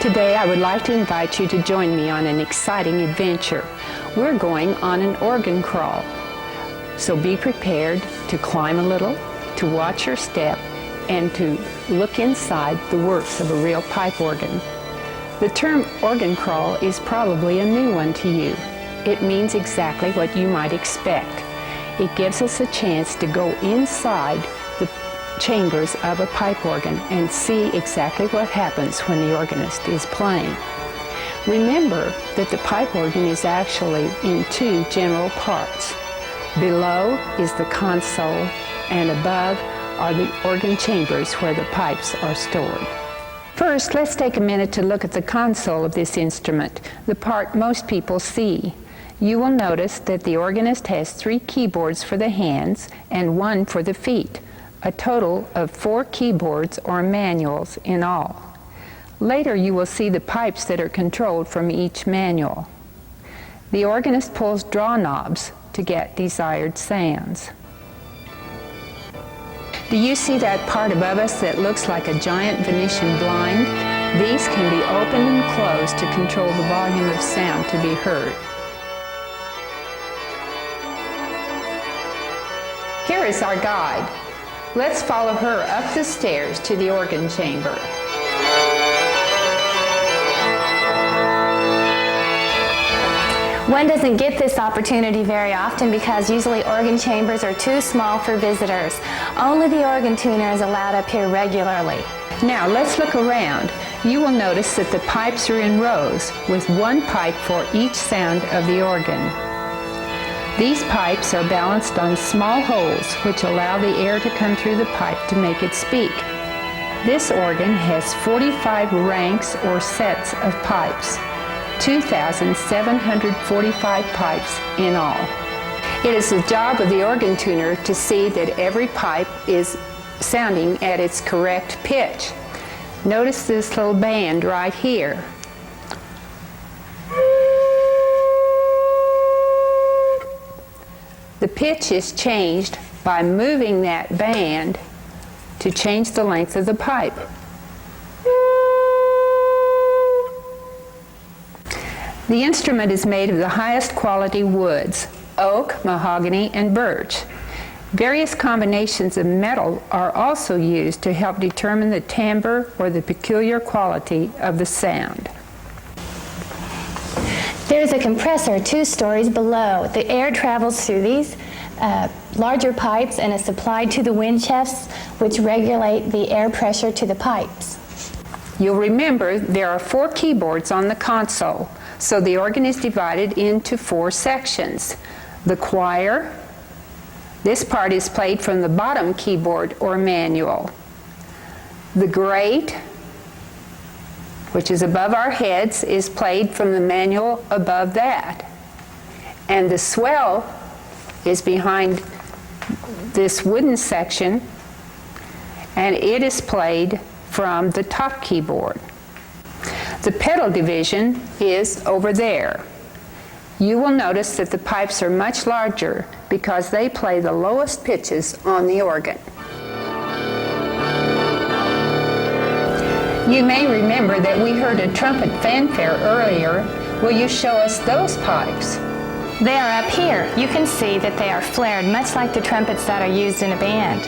Today I would like to invite you to join me on an exciting adventure. We're going on an organ crawl. So be prepared to climb a little, to watch your step, and to look inside the works of a real pipe organ. The term organ crawl is probably a new one to you. It means exactly what you might expect. It gives us a chance to go inside the chambers of a pipe organ and see exactly what happens when the organist is playing. Remember that the pipe organ is actually in two general parts. Below is the console, and above are the organ chambers where the pipes are stored. First, let's take a minute to look at the console of this instrument, the part most people see. You will notice that the organist has 3 keyboards for the hands and 1 for the feet, a total of 4 keyboards or manuals in all. Later you will see the pipes that are controlled from each manual. The organist pulls draw knobs to get desired sounds. Do you see that part above us that looks like a giant Venetian blind? These can be opened and closed to control the volume of sound to be heard. Here is our guide. Let's follow her up the stairs to the organ chamber. One doesn't get this opportunity very often because usually organ chambers are too small for visitors. Only the organ tuner is allowed up here regularly. Now let's look around. You will notice that the pipes are in rows with 1 pipe for each sound of the organ. These pipes are balanced on small holes which allow the air to come through the pipe to make it speak. This organ has 45 ranks or sets of pipes, 2,745 pipes in all. It is the job of the organ tuner to see that every pipe is sounding at its correct pitch. Notice this little band right here. The pitch is changed by moving that band to change the length of the pipe. The instrument is made of the highest quality woods, oak, mahogany, and birch. Various combinations of metal are also used to help determine the timbre or the peculiar quality of the sound. There's a compressor 2 stories below. The air travels through these larger pipes and is supplied to the wind shafts, which regulate the air pressure to the pipes. You'll remember there are 4 keyboards on the console, so the organ is divided into 4 sections. The choir, this part is played from the bottom keyboard or manual. The grate, which is above our heads, is played from the manual above that. And the swell is behind this wooden section, and it is played from the top keyboard. The pedal division is over there. You will notice that the pipes are much larger because they play the lowest pitches on the organ. You may remember that we heard a trumpet fanfare earlier. Will you show us those pipes? They are up here. You can see that they are flared, much like the trumpets that are used in a band.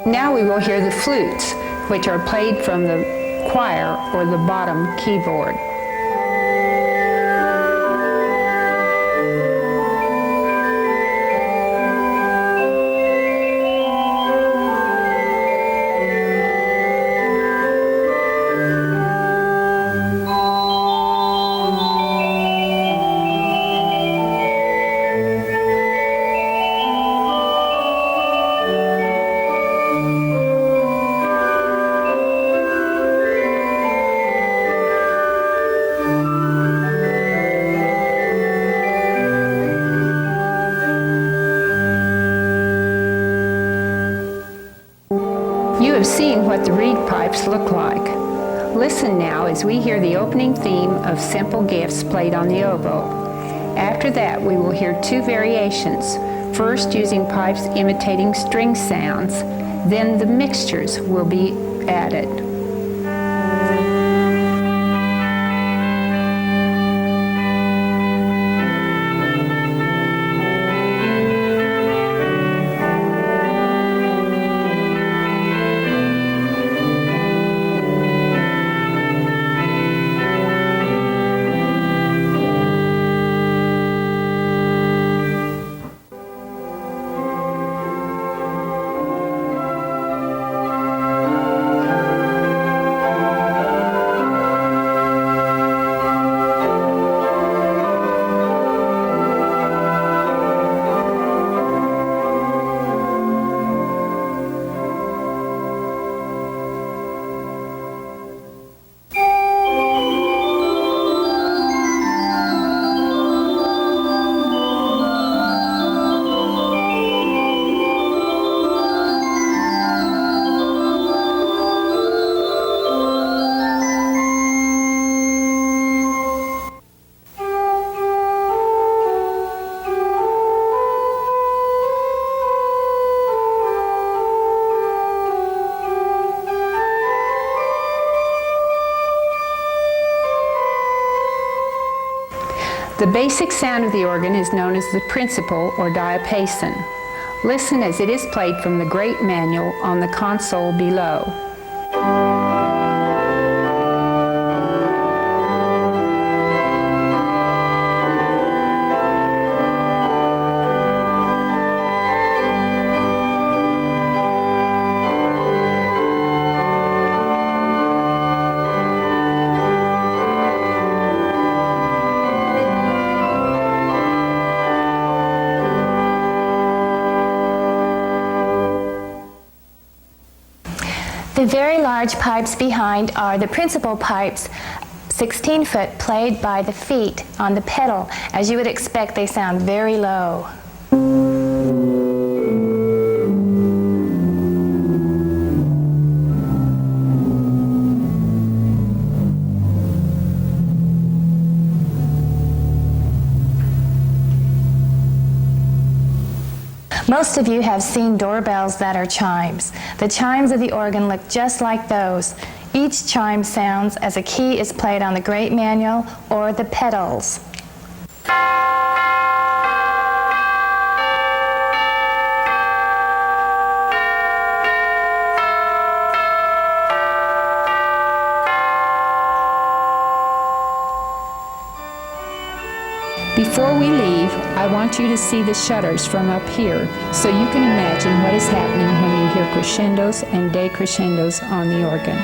Now we will hear the flutes, which are played from the choir or the bottom keyboard. You have seen what the reed pipes look like. Listen now as we hear the opening theme of Simple Gifts played on the oboe. After that, we will hear 2 variations, first using pipes imitating string sounds, then the mixtures will be added. The basic sound of the organ is known as the principal or diapason. Listen as it is played from the great manual on the console below. The very large pipes behind are the principal pipes, 16-foot, played by the feet on the pedal. As you would expect, they sound very low. Most of you have seen doorbells that are chimes. The chimes of the organ look just like those. Each chime sounds as a key is played on the great manual or the pedals. Before we leave, I want you to see the shutters from up here so you can imagine what is happening when you hear crescendos and decrescendos on the organ.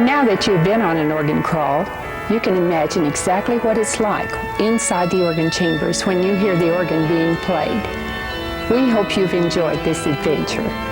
Now that you've been on an organ crawl, you can imagine exactly what it's like inside the organ chambers when you hear the organ being played. We hope you've enjoyed this adventure.